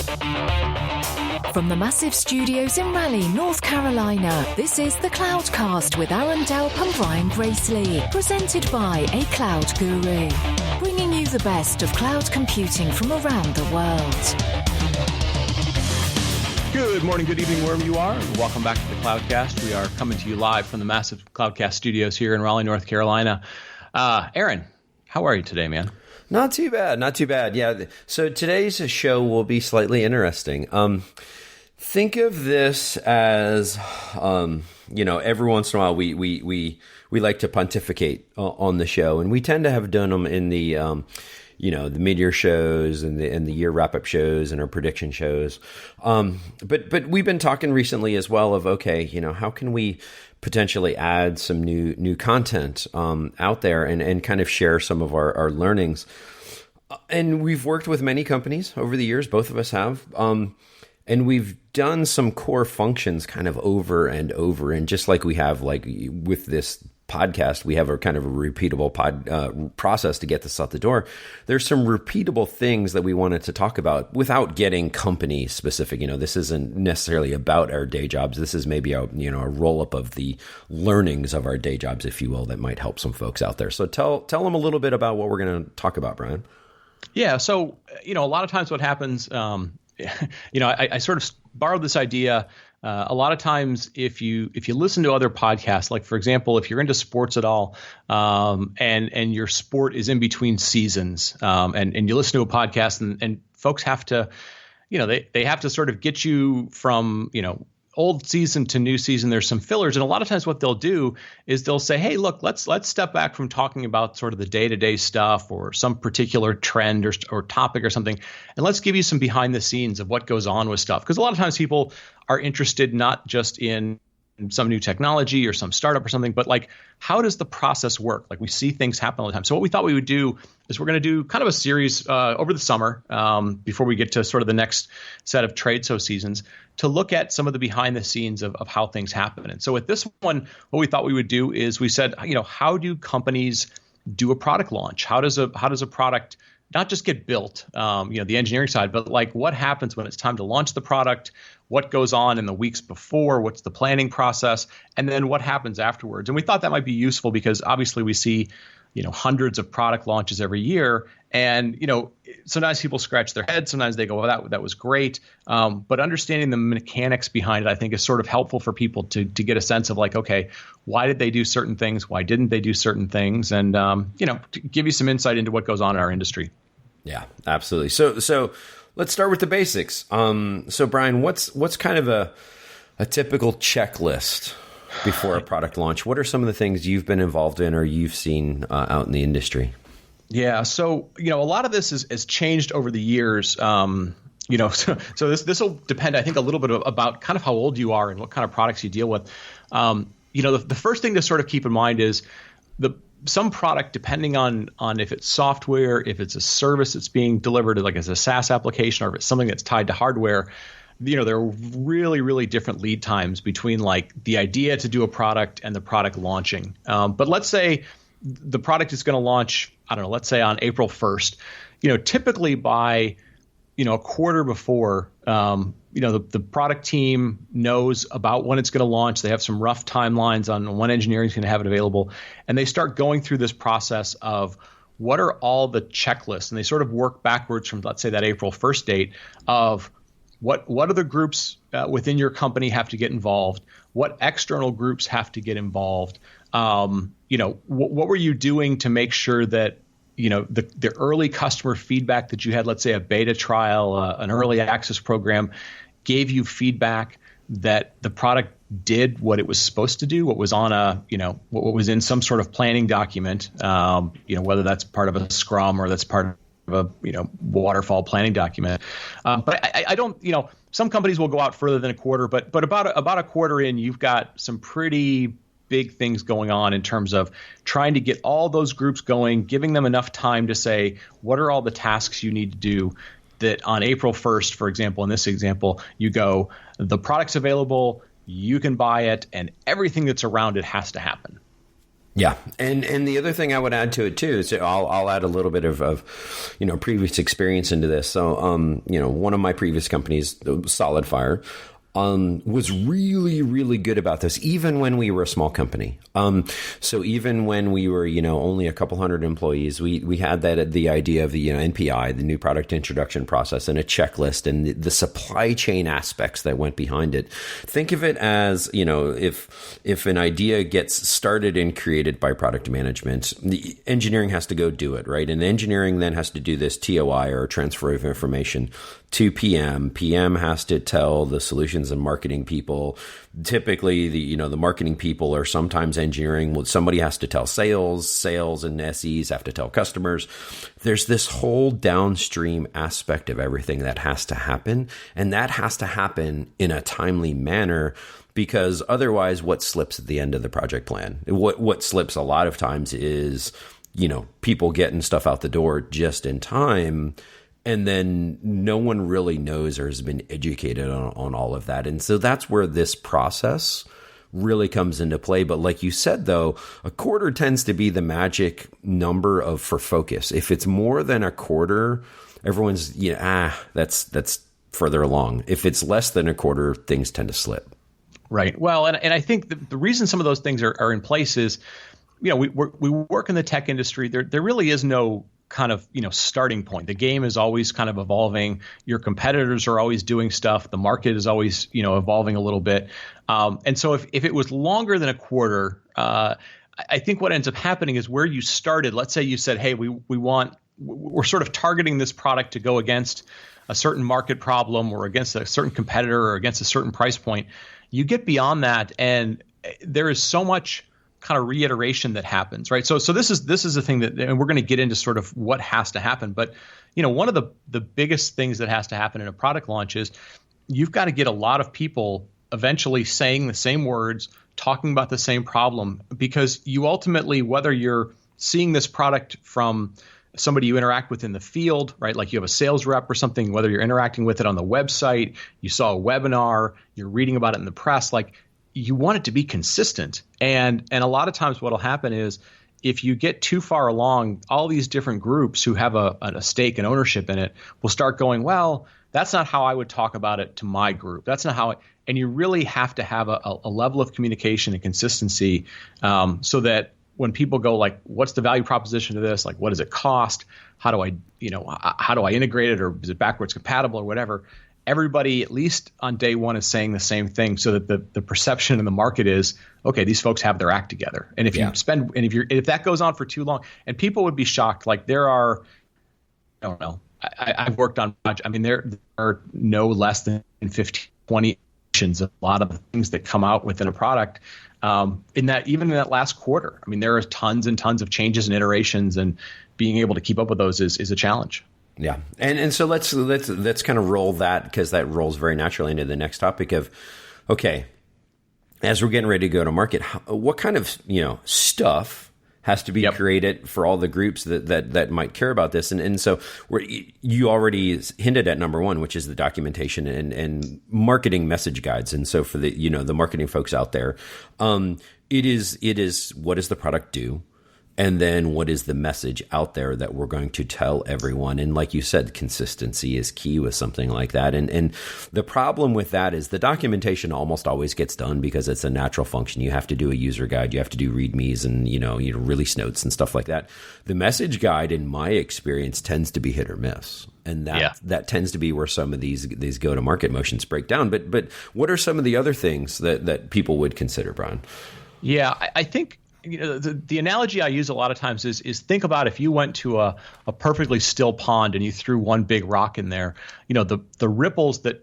From the massive studios in Raleigh, North Carolina, this is the Cloudcast with Aaron Delp and Brian Gracely, presented by A Cloud Guru, bringing you the best of cloud computing from around the world. Good morning, good evening, wherever you are, and welcome back to the Cloudcast. We are coming to you live from the massive Cloudcast studios here in Raleigh, North Carolina. Aaron, how are you today, man? Not too bad, not too bad. Yeah, so today's show will be slightly interesting. Think of this as, every once in a while we like to pontificate on the show, and we tend to have done them in the, the mid-year shows and the year wrap-up shows and our prediction shows. But we've been talking recently as well of, okay, how can we potentially add some new content out there and kind of share some of our learnings. And we've worked with many companies over the years, both of us have, and we've done some core functions kind of over and over. And just like we have with this podcast, we have a kind of a repeatable process to get this out the door. There's some repeatable things that we wanted to talk about without getting company specific. This isn't necessarily about our day jobs. This is maybe a roll up of the learnings of our day jobs, if you will, that might help some folks out there. So tell them a little bit about what we're going to talk about, Brian. Yeah. So, a lot of times what happens, I sort of borrowed this idea. A lot of times, if you listen to other podcasts, like for example, if you're into sports at all, and your sport is in between seasons, and you listen to a podcast, and folks have to, they have to sort of get you from old season to new season. There's some fillers, and a lot of times what they'll do is they'll say, hey, look, let's step back from talking about sort of the day-to-day stuff or some particular trend or topic or something, and let's give you some behind the scenes of what goes on with stuff. Because a lot of times people are interested not just in some new technology or some startup or something, but like, how does the process work? Like, we see things happen all the time. So what we thought we would do is we're going to do kind of a series over the summer before we get to sort of the next set of trade show seasons to look at some of the behind the scenes of how things happen. And so with this one, what we thought we would do is we said, how do companies do a product launch? How does a product not just get built, the engineering side, but like what happens when it's time to launch the product? What goes on in the weeks before? What's the planning process? And then what happens afterwards? And we thought that might be useful because obviously we see, hundreds of product launches every year. And, sometimes people scratch their head. Sometimes they go, well, that was great. But understanding the mechanics behind it, I think, is sort of helpful for people to get a sense of like, okay, why did they do certain things? Why didn't they do certain things? And, to give you some insight into what goes on in our industry. Yeah, absolutely. So let's start with the basics. So Brian, what's kind of a typical checklist before a product launch? What are some of the things you've been involved in or you've seen out in the industry? Yeah. So, a lot of this has changed over the years. So this will depend, I think, a little bit about kind of how old you are and what kind of products you deal with. The first thing to sort of keep in mind is some product, depending on if it's software, if it's a service that's being delivered like as a SaaS application, or if it's something that's tied to hardware, there are really, really different lead times between like the idea to do a product and the product launching. But let's say the product is going to launch, I don't know, let's say on April 1st, typically by, a quarter before, the product team knows about when it's going to launch. They have some rough timelines on when engineering is going to have it available. And they start going through this process of what are all the checklists. And they sort of work backwards from, let's say, that April 1st date of what other groups within your company have to get involved? What external groups have to get involved? What were you doing to make sure that the early customer feedback that you had, let's say a beta trial, an early access program, gave you feedback that the product did what it was supposed to do, what was on what was in some sort of planning document, whether that's part of a Scrum or that's part of a waterfall planning document. But I don't, some companies will go out further than a quarter, but about a quarter in, you've got some pretty big things going on in terms of trying to get all those groups going, giving them enough time to say, what are all the tasks you need to do that on April 1st, for example, in this example, you go, the product's available, you can buy it, and everything that's around it has to happen. Yeah, and the other thing I would add to it too is I'll add a little bit of previous experience into this. So one of my previous companies, Solid Fire, was really, really good about this, even when we were a small company. So even when we were, only a couple hundred employees, we had the idea of the NPI, the new product introduction process, and a checklist, and the supply chain aspects that went behind it. Think of it as, if an idea gets started and created by product management, the engineering has to go do it, right? And engineering then has to do this TOI, or transfer of information, to PM. PM has to tell the solutions and marketing people. Typically, the marketing people are sometimes engineering. Well, somebody has to tell sales and SEs have to tell customers. There's this whole downstream aspect of everything that has to happen, and that has to happen in a timely manner, because otherwise what slips at the end of the project plan? What slips a lot of times is, people getting stuff out the door just in time, and then no one really knows or has been educated on all of that. And so that's where this process really comes into play. But like you said, though, a quarter tends to be the magic number for focus. If it's more than a quarter, everyone's, that's further along. If it's less than a quarter, things tend to slip. Right. Well, and I think the reason some of those things are in place is, we work in the tech industry. There really is no kind of, starting point. The game is always kind of evolving. Your competitors are always doing stuff. The market is always, evolving a little bit. And so if it was longer than a quarter, I think what ends up happening is where you started. Let's say you said, hey, we're sort of targeting this product to go against a certain market problem, or against a certain competitor, or against a certain price point. You get beyond that, and there is so much kind of reiteration that happens, right? So this is the thing that, and we're going to get into sort of what has to happen. But one of the biggest things that has to happen in a product launch is you've got to get a lot of people eventually saying the same words, talking about the same problem, because you ultimately, whether you're seeing this product from somebody you interact with in the field, right? Like you have a sales rep or something, whether you're interacting with it on the website, you saw a webinar, you're reading about it in the press, like you want it to be consistent. And a lot of times what'll happen is if you get too far along, all these different groups who have a stake and ownership in it will start going, well, that's not how I would talk about it to my group. That's not how and you really have to have a level of communication and consistency so that when people go like, what's the value proposition to this? Like, what does it cost? How do I integrate it, or is it backwards compatible or whatever? Everybody, at least on day one, is saying the same thing, so that the perception in the market is, okay, these folks have their act together. And if if that goes on for too long, and people would be shocked, like there are, I don't know, I've worked on much. I mean, there are no less than 15, 20 of a lot of the things that come out within a product. Even in that last quarter, I mean, there are tons and tons of changes and iterations, and being able to keep up with those is a challenge. Yeah. And so let's kind of roll that, because that rolls very naturally into the next topic of, okay, as we're getting ready to go to market, what kind of, stuff has to be created for all the groups that might care about this. And so you already hinted at number one, which is the documentation and marketing message guides. And so for the, the marketing folks out there, it is what does the product do? And then what is the message out there that we're going to tell everyone? And like you said, consistency is key with something like that. And the problem with that is the documentation almost always gets done because it's a natural function. You have to do a user guide. You have to do readmes and, release notes and stuff like that. The message guide, in my experience, tends to be hit or miss. And that tends to be where some of these go-to-market motions break down. But what are some of the other things that people would consider, Brian? Yeah, I think the analogy I use a lot of times is think about if you went to a perfectly still pond and you threw one big rock in there, the ripples that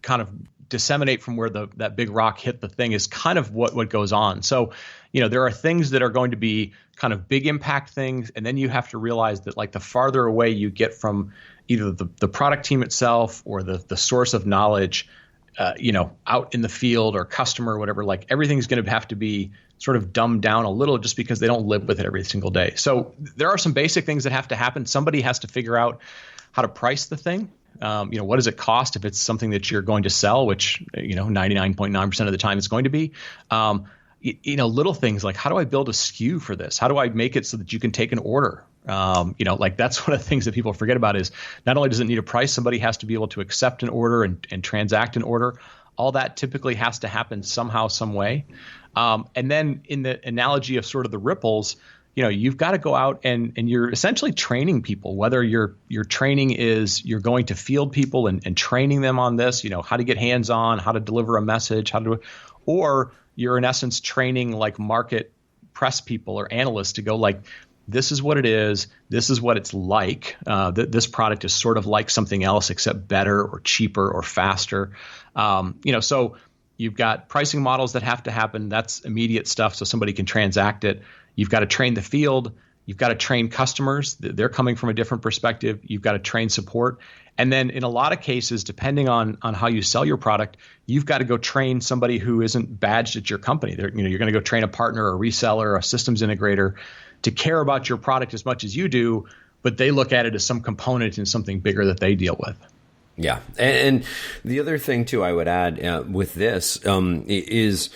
kind of disseminate from where that big rock hit the thing is kind of what goes on. So, there are things that are going to be kind of big impact things. And then you have to realize that like the farther away you get from either the product team itself or the source of knowledge, out in the field or customer or whatever, like everything's going to have to be sort of dumbed down a little just because they don't live with it every single day. So there are some basic things that have to happen. Somebody has to figure out how to price the thing. What does it cost if it's something that you're going to sell, which, 99.9% of the time it's going to be. little things like, how do I build a SKU for this? How do I make it so that you can take an order? Like that's one of the things that people forget about is not only does it need a price, somebody has to be able to accept an order and transact an order. All that typically has to happen somehow, some way. And then in the analogy of sort of the ripples, you've got to go out and you're essentially training people, whether your training is you're going to field people and training them on this, how to get hands on, how to deliver a message, or you're in essence training like market press people or analysts to go like, this is what it is. This is what it's like. This product is sort of like something else, except better or cheaper or faster. So you've got pricing models that have to happen. That's immediate stuff, so somebody can transact it. You've got to train the field. You've got to train customers. They're coming from a different perspective. You've got to train support. And then in a lot of cases, depending on how you sell your product, you've got to go train somebody who isn't badged at your company. You're going to go train a partner, a reseller, a systems integrator to care about your product as much as you do, but they look at it as some component in something bigger that they deal with. Yeah. And the other thing, too, I would add with this is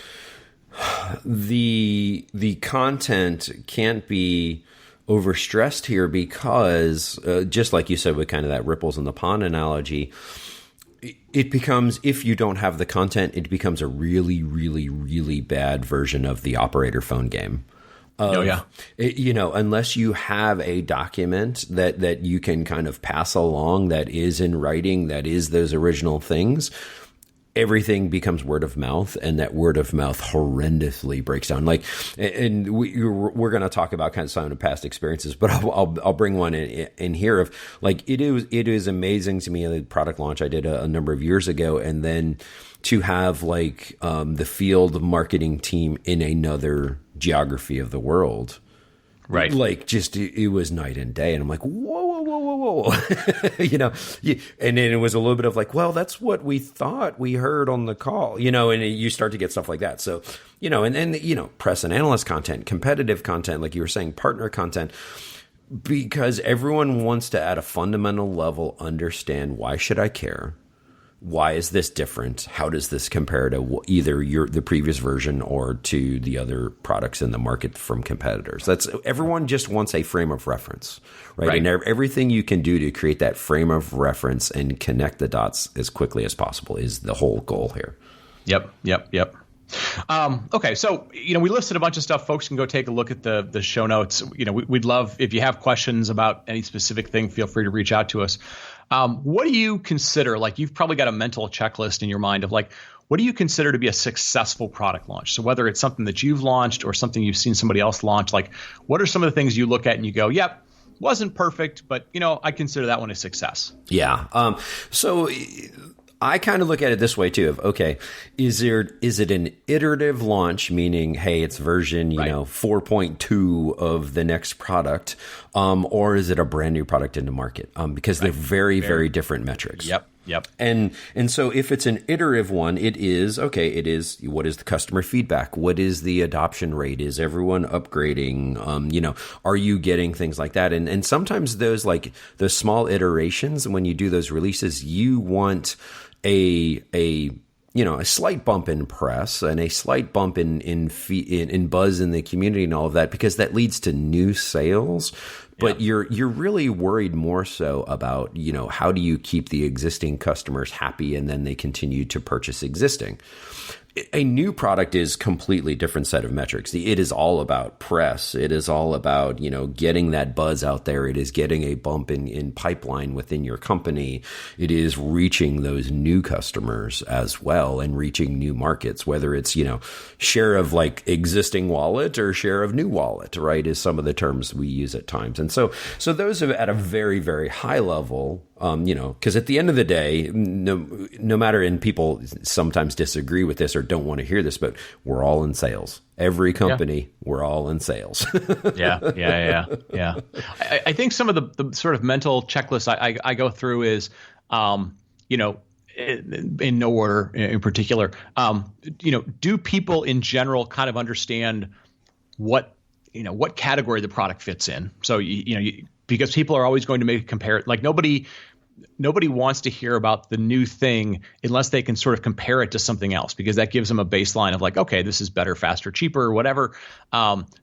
the content can't be overstressed here because just like you said with kind of that ripples in the pond analogy, it becomes, if you don't have the content, it becomes a really, really, really bad version of the operator phone game. Unless you have a document that you can kind of pass along that is in writing, that is those original things, everything becomes word of mouth, and that word of mouth horrendously breaks down. Like, and we're going to talk about kind of some of the past experiences, but I'll bring one in here of like, it is amazing to me, the product launch I did a number of years ago, and then to have like the field marketing team in another geography of the world. Right. Like just, it was night and day. And I'm like, whoa. And then it was a little bit of like, well, that's what we thought we heard on the call, and you start to get stuff like that. So, and press and analyst content, competitive content, like you were saying, partner content, because everyone wants to at a fundamental level understand, why should I care? Why is this different? How does this compare to either the previous version or to the other products in the market from competitors? Everyone just wants a frame of reference, right? And everything you can do to create that frame of reference and connect the dots as quickly as possible is the whole goal here. Yep. Okay, so we listed a bunch of stuff. Folks can go take a look at the show notes. We'd love if you have questions about any specific thing, feel free to reach out to us. What do you consider, like you've probably got a mental checklist in your mind of like, what do you consider to be a successful product launch? So whether it's something that you've launched or something you've seen somebody else launch, like what are some of the things you look at and you go, yep, wasn't perfect, but I consider that one a success. Yeah. So I kind of look at it this way too. Of okay, is it an iterative launch, meaning hey, it's version 4.2 of the next product, or is it a brand new product into market? Because they're very different metrics. Yep. And so if it's an iterative one, it is what is the customer feedback? What is the adoption rate? Is everyone upgrading? Are you getting things like that? And sometimes those like the small iterations, when you do those releases, you want a slight bump in press and a slight bump in buzz in the community and all of that, because that leads to new sales. But you're really worried more so about, how do you keep the existing customers happy and then they continue to purchase existing. A new product is completely different set of metrics. It is all about press. It is all about, getting that buzz out there. It is getting a bump in pipeline within your company. It is reaching those new customers as well and reaching new markets, whether it's, share of like existing wallet or share of new wallet, right, is some of the terms we use at times. And so those are at a very, very high level, because at the end of the day, no matter, and people sometimes disagree with this or don't want to hear this, but we're all in sales. Every company, we're all in sales. Yeah. I think some of the sort of mental checklists I go through is, in no order in particular, do people in general kind of understand what category the product fits in? So, because people are always going to make a compare, like nobody nobody wants to hear about the new thing unless they can sort of compare it to something else, because that gives them a baseline of like, okay, this is better, faster, cheaper, or whatever.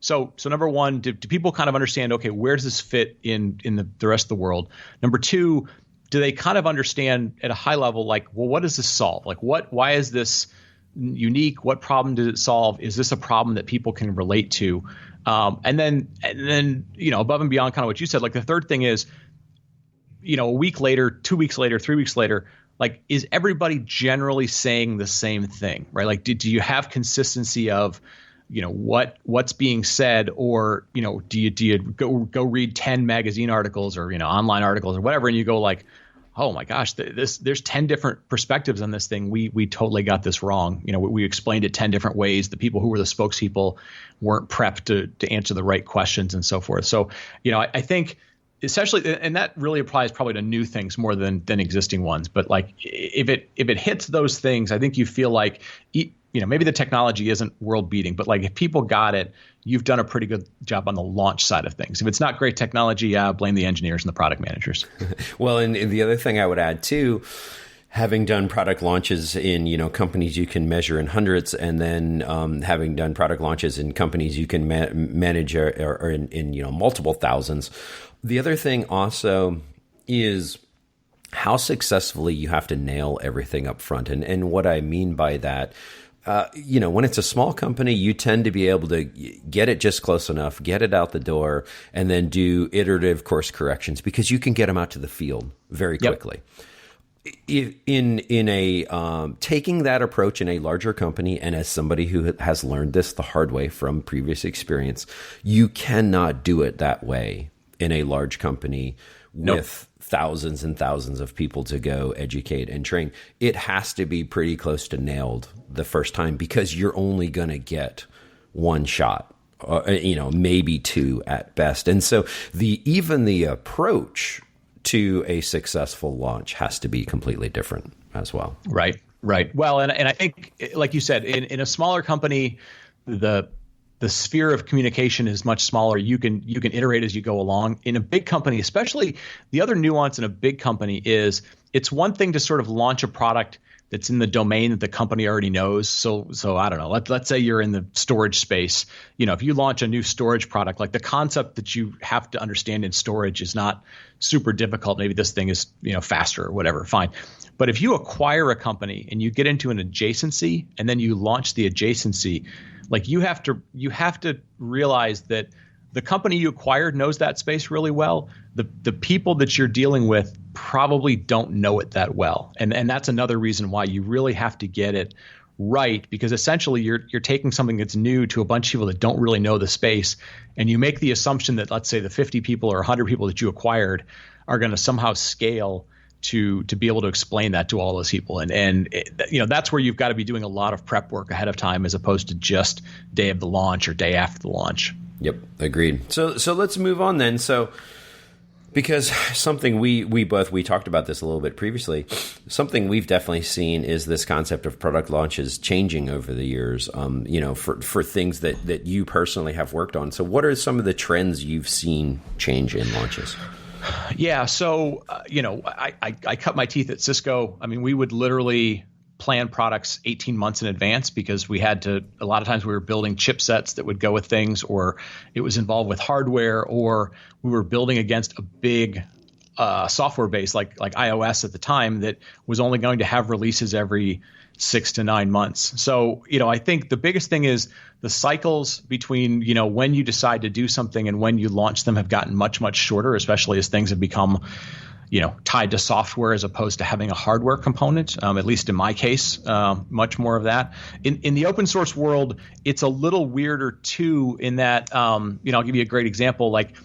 So number one, do people kind of understand, okay, where does this fit in the rest of the world? Number two, do they kind of understand at a high level, like, well, what does this solve? Like, why is this unique? What problem does it solve? Is this a problem that people can relate to? And then, above and beyond kind of what you said, like the third thing is, a week later, 2 weeks later, 3 weeks later, like, is everybody generally saying the same thing, right? Like, do you have consistency of, what's being said, or, do you go read 10 magazine articles or, online articles or whatever, and you go like, oh my gosh, there's 10 different perspectives on this thing. We totally got this wrong. We explained it 10 different ways. The people who were the spokespeople weren't prepped to answer the right questions and so forth. So, I think essentially, and that really applies probably to new things more than existing ones. But like, if it hits those things, I think you feel like, maybe the technology isn't world beating, but like if people got it, you've done a pretty good job on the launch side of things. If it's not great technology, blame the engineers and the product managers. Well, and the other thing I would add too, having done product launches in companies you can measure in hundreds, and then having done product launches in companies you can manage or in multiple thousands. The other thing also is how successfully you have to nail everything up front. And what I mean by that, when it's a small company, you tend to be able to get it just close enough, get it out the door, and then do iterative course corrections, because you can get them out to the field very quickly. Yep. Taking that approach in a larger company, and as somebody who has learned this the hard way from previous experience, you cannot do it that way in a large company with thousands and thousands of people to go educate and train. It has to be pretty close to nailed the first time, because you're only going to get one shot, maybe two at best. And so even the approach to a successful launch has to be completely different as well. Right. Well, and I think, like you said, in a smaller company, the sphere of communication is much smaller. You can iterate as you go along. In a big company, especially, the other nuance in a big company is it's one thing to sort of launch a product that's in the domain that the company already knows. So I don't know. Let's say you're in the storage space. If you launch a new storage product, like the concept that you have to understand in storage is not super difficult. Maybe this thing is faster or whatever. Fine. But if you acquire a company and you get into an adjacency and then you launch the adjacency, like you have to realize that the company you acquired knows that space really well. The people that you're dealing with probably don't know it that well. And that's another reason why you really have to get it right, because essentially you're taking something that's new to a bunch of people that don't really know the space, and you make the assumption that, let's say, the 50 people or 100 people that you acquired are going to somehow scale to be able to explain that to all those people. And that's where you've got to be doing a lot of prep work ahead of time, as opposed to just day of the launch or day after the launch. Yep, agreed. So let's move on then. So, because something we talked about this a little bit previously, something we've definitely seen is this concept of product launches changing over the years, for things that you personally have worked on. So what are some of the trends you've seen change in launches? Yeah. So, I cut my teeth at Cisco. I mean, we would literally plan products 18 months in advance, because we had to, a lot of times we were building chipsets that would go with things, or it was involved with hardware, or we were building against a big software base like iOS at the time that was only going to have releases every 6 to 9 months. So, I think the biggest thing is the cycles between, when you decide to do something and when you launch them have gotten much, much shorter, especially as things have become tied to software as opposed to having a hardware component, at least in my case, much more of that. In the open source world, it's a little weirder too, in that, I'll give you a great example. Like,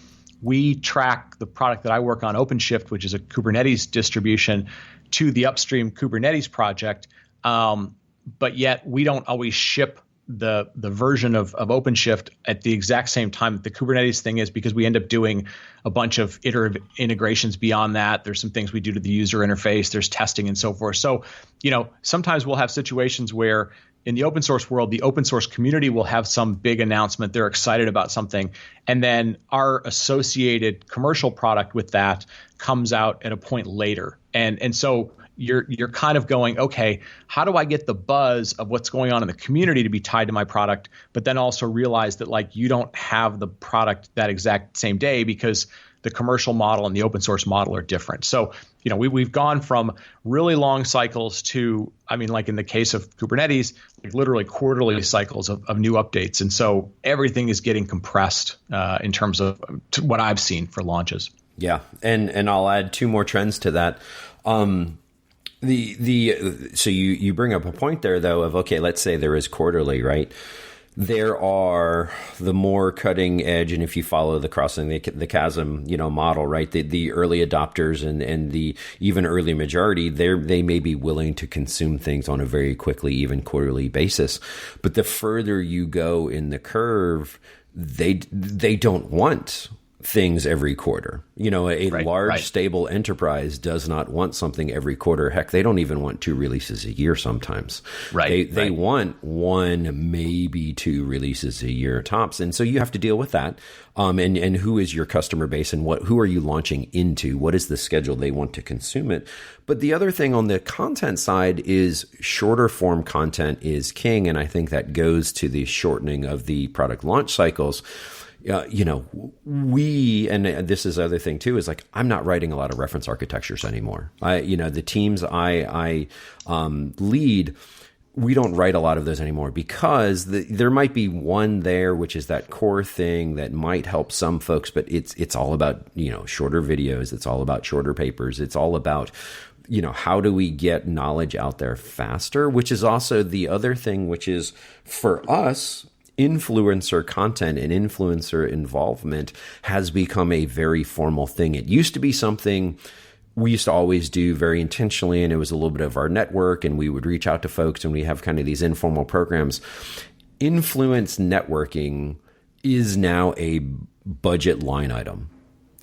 we track the product that I work on, OpenShift, which is a Kubernetes distribution, to the upstream Kubernetes project. But yet we don't always ship the version of OpenShift at the exact same time that the Kubernetes thing is, because we end up doing a bunch of iterative integrations beyond that. There's some things we do to the user interface, there's testing and so forth. So, sometimes we'll have situations where in the open source world, the open source community will have some big announcement. They're excited about something. And then our associated commercial product with that comes out at a point later. And so you're kind of going, okay, how do I get the buzz of what's going on in the community to be tied to my product, but then also realize that like you don't have the product that exact same day because the commercial model and the open source model are different. So, we've gone from really long cycles to, like in the case of Kubernetes, like literally quarterly cycles of new updates. And so everything is getting compressed in terms of what I've seen for launches. Yeah. And I'll add two more trends to that. So you bring up a point there though of, okay, let's say there is quarterly, right? There are the more cutting edge, and if you follow the crossing the chasm, model, right? The early adopters and the even early majority, they may be willing to consume things on a very quickly, even quarterly basis. But the further you go in the curve, they don't want things every quarter. A large, stable enterprise does not want something every quarter. Heck, they don't even want 2 releases a year sometimes. They want 1, maybe 2 releases a year tops. And so you have to deal with that. And who is your customer base and who are you launching into? What is the schedule they want to consume it? But the other thing on the content side is shorter form content is king. And I think that goes to the shortening of the product launch cycles. And this is the other thing too, is like, I'm not writing a lot of reference architectures anymore. The teams I lead, we don't write a lot of those anymore because there might be one there, which is that core thing that might help some folks, but it's all about, shorter videos. It's all about shorter papers. It's all about, how do we get knowledge out there faster, which is also the other thing, which is for us, influencer content and influencer involvement has become a very formal thing. It used to be something we used to always do very intentionally, and it was a little bit of our network, and we would reach out to folks, and we have kind of these informal programs. Influence networking is now a budget line item.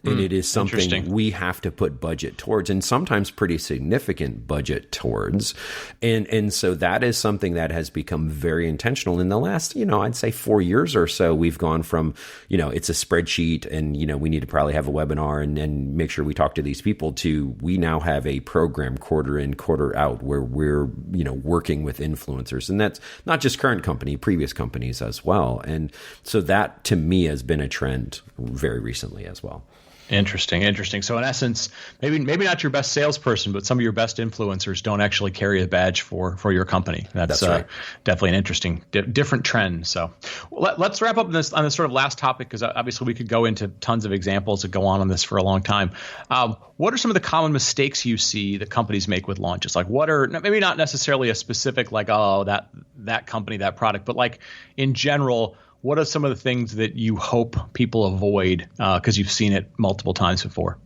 And it is something we have to put budget towards, and sometimes pretty significant budget towards. And so that is something that has become very intentional in the last, I'd say 4 years or so. We've gone from, it's a spreadsheet and, we need to probably have a webinar and make sure we talk to these people, to we now have a program quarter in, quarter out where we're, working with influencers. And that's not just current company, previous companies as well. And so that to me has been a trend very recently as well. Interesting. So in essence, maybe not your best salesperson, but some of your best influencers don't actually carry a badge for your company. That's right. Definitely an interesting, different trend. So let's wrap up on this sort of last topic, because obviously we could go into tons of examples that go on this for a long time. What are some of the common mistakes you see that companies make with launches? Like, what are, maybe not necessarily a specific, like, that company, that product, but like in general, what are some of the things that you hope people avoid because you've seen it multiple times before?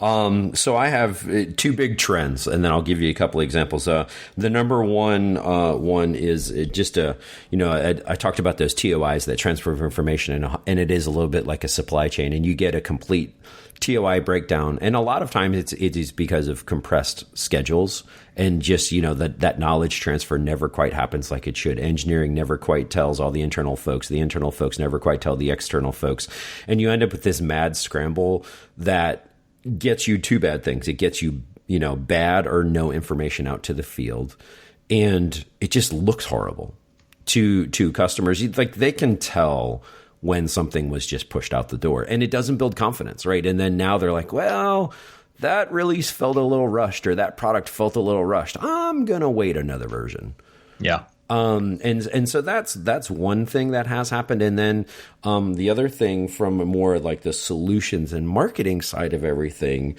So I have 2 big trends, and then I'll give you a couple of examples. The number one is just I talked about those TOIs, that transfer of information, and it is a little bit like a supply chain, and you get a complete TOI breakdown. And a lot of times it is because of compressed schedules and just, that knowledge transfer never quite happens like it should. Engineering never quite tells all the internal folks. The internal folks never quite tell the external folks. And you end up with this mad scramble that gets you 2 bad things. It gets you, bad or no information out to the field. And it just looks horrible to customers. Like, they can tell when something was just pushed out the door, and it doesn't build confidence, right? And then now they're like, well, that release felt a little rushed, or that product felt a little rushed. I'm going to wait another version. Yeah. And so that's one thing that has happened. And then the other thing from a more like the solutions and marketing side of everything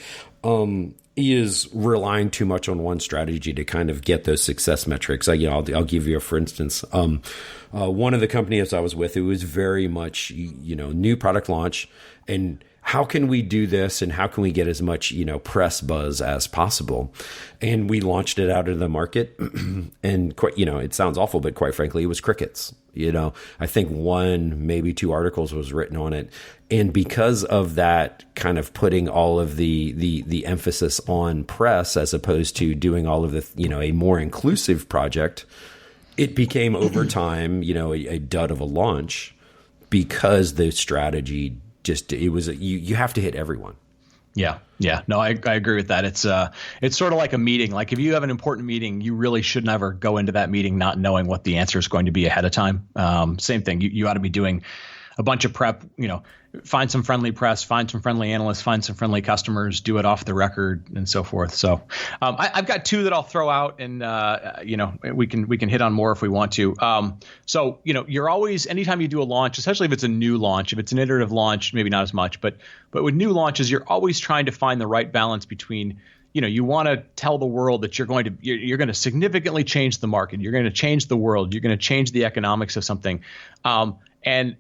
is relying too much on one strategy to kind of get those success metrics. I'll give you for instance. One of the companies I was with, it was very much, new product launch, and how can we do this, and how can we get as much, press buzz as possible? And we launched it out into the market, and it sounds awful, but quite frankly, it was crickets. I think 1, maybe 2 articles was written on it. And because of that, kind of putting all of the emphasis on press as opposed to doing all of the, a more inclusive project, it became over time, a dud of a launch because the strategy you have to hit everyone. Yeah. No, I agree with that. It's sort of like a meeting. Like if you have an important meeting, you really should never go into that meeting not knowing what the answer is going to be ahead of time. Same thing. You ought to be doing a bunch of prep, find some friendly press, find some friendly analysts, find some friendly customers, do it off the record and so forth. So I've got two that I'll throw out and, we can hit on more if we want to. So, you're always, anytime you do a launch, especially if it's a new launch, if it's an iterative launch, maybe not as much, but with new launches, you're always trying to find the right balance between, you want to tell the world that you're going to significantly change the market. You're going to change the world. You're going to change the economics of something. And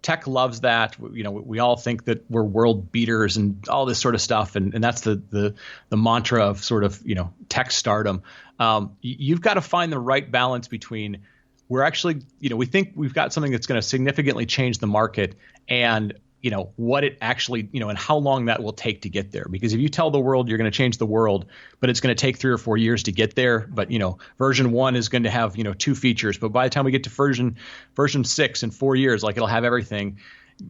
tech loves that. We all think that we're world beaters and all this sort of stuff. And that's the mantra of sort of, tech stardom. You've got to find the right balance between we're actually, we think we've got something that's going to significantly change the market and, what it actually, and how long that will take to get there. Because if you tell the world you're going to change the world, but it's going to take 3 or 4 years to get there, but, version 1 is going to have, 2 features. But by the time we get to version 6 in 4 years, like it'll have everything,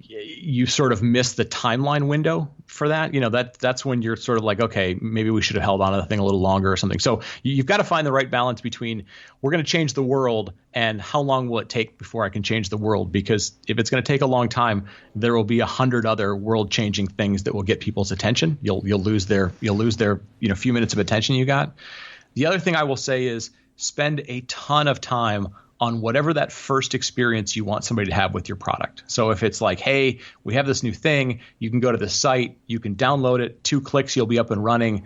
you sort of miss the timeline window for that. That's when you're sort of like, okay, maybe we should have held on to the thing a little longer or something. So you've got to find the right balance between we're going to change the world and how long will it take before I can change the world? Because if it's going to take a long time, there will be 100 other world changing things that will get people's attention. You'll lose their few minutes of attention you got. The other thing I will say is spend a ton of time on whatever that first experience you want somebody to have with your product. So if it's like, hey, we have this new thing, you can go to the site, you can download it, 2 clicks, you'll be up and running.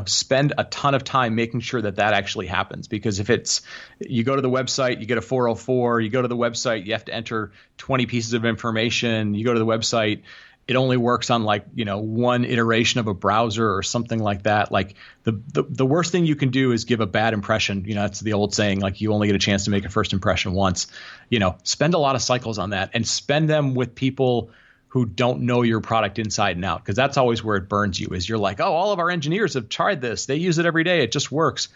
Spend a ton of time making sure that actually happens. Because if it's, you go to the website, you get a 404, you go to the website, you have to enter 20 pieces of information, you go to the website, it only works on one iteration of a browser or something like that. Like the worst thing you can do is give a bad impression. That's the old saying, like you only get a chance to make a first impression once. Spend a lot of cycles on that and spend them with people who don't know your product inside and out. Because that's always where it burns you, is you're like, oh, all of our engineers have tried this. They use it every day. It just works.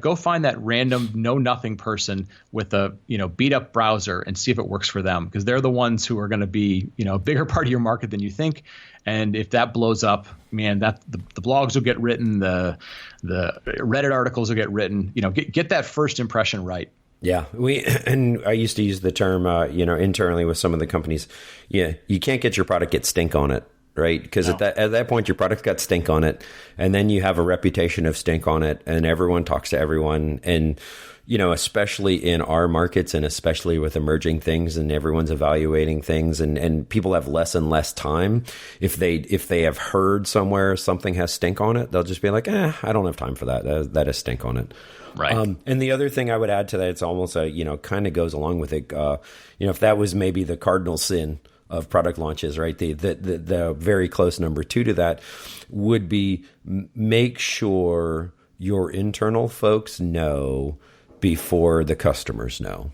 Go find that random know nothing person with a, beat up browser and see if it works for them. Because they're the ones who are going to be, a bigger part of your market than you think. And if that blows up, man, that the blogs will get written, the Reddit articles will get written. Get that first impression right. Yeah, and I used to use the term, internally with some of the companies. Yeah, you can't get your product get stink on it, right? Because at that point, your product got stink on it, and then you have a reputation of stink on it, and everyone talks to everyone, and especially in our markets, and especially with emerging things, and everyone's evaluating things, and people have less and less time. If they have heard somewhere something has stink on it, they'll just be like, I don't have time for that. That has stink on it. Right. And the other thing I would add to that, it's almost kind of goes along with it. If that was maybe the cardinal sin of product launches, right? The very close number 2 to that would be make sure your internal folks know before the customers know.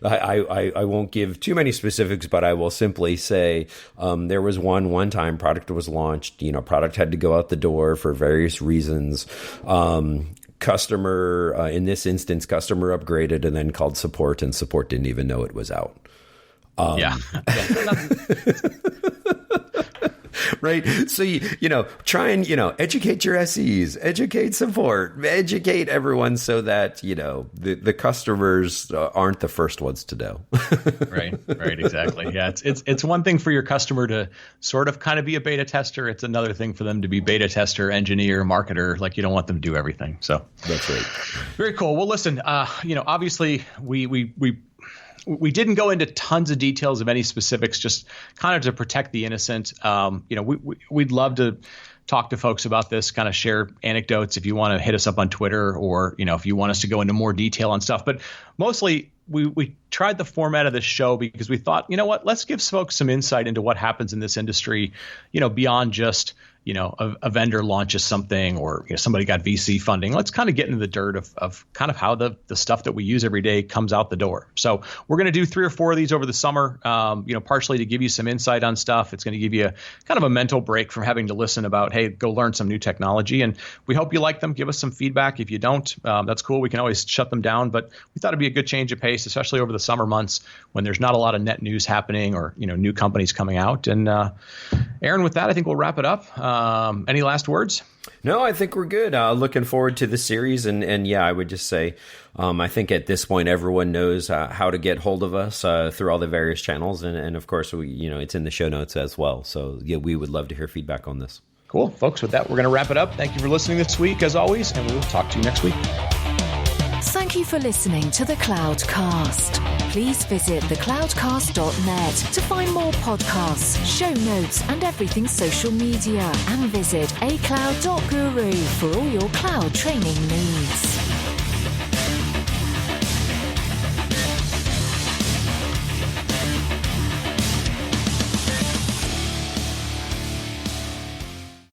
I won't give too many specifics, but I will simply say there was one time product was launched. Product had to go out the door for various reasons. Customer, in this instance, customer upgraded and then called support, and support didn't even know it was out. Right. So, try and, educate your SEs, educate support, educate everyone so that, the customers aren't the first ones to know. Right. Exactly. Yeah. It's one thing for your customer to sort of kind of be a beta tester. It's another thing for them to be beta tester, engineer, marketer. Like you don't want them to do everything. So that's right. Very cool. Well, listen, obviously we didn't go into tons of details of any specifics, just kind of to protect the innocent. We'd love to talk to folks about this, kind of share anecdotes if you want to hit us up on Twitter, or, if you want us to go into more detail on stuff. But mostly we tried the format of this show because we thought, let's give folks some insight into what happens in this industry, beyond just, a vendor launches something, or somebody got VC funding. Let's kind of get into the dirt of kind of how the stuff that we use every day comes out the door. So we're going to do 3 or 4 of these over the summer, partially to give you some insight on stuff. It's going to give you kind of a mental break from having to listen about, hey, go learn some new technology. And we hope you like them. Give us some feedback. If you don't, that's cool. We can always shut them down. But we thought it'd be a good change of pace, especially over the summer months when there's not a lot of net news happening or new companies coming out. And Aaron, with that, I think we'll wrap it up. Any last words? No, I think we're good. Looking forward to the series. And yeah, I would just say, I think at this point, everyone knows how to get hold of us through all the various channels. And of course, it's in the show notes as well. So yeah, we would love to hear feedback on this. Cool. Folks, with that, we're going to wrap it up. Thank you for listening this week, as always, and we will talk to you next week. Thank you for listening to the Cloudcast. Please visit thecloudcast.net to find more podcasts, show notes, and everything social media. And visit acloud.guru for all your cloud training needs.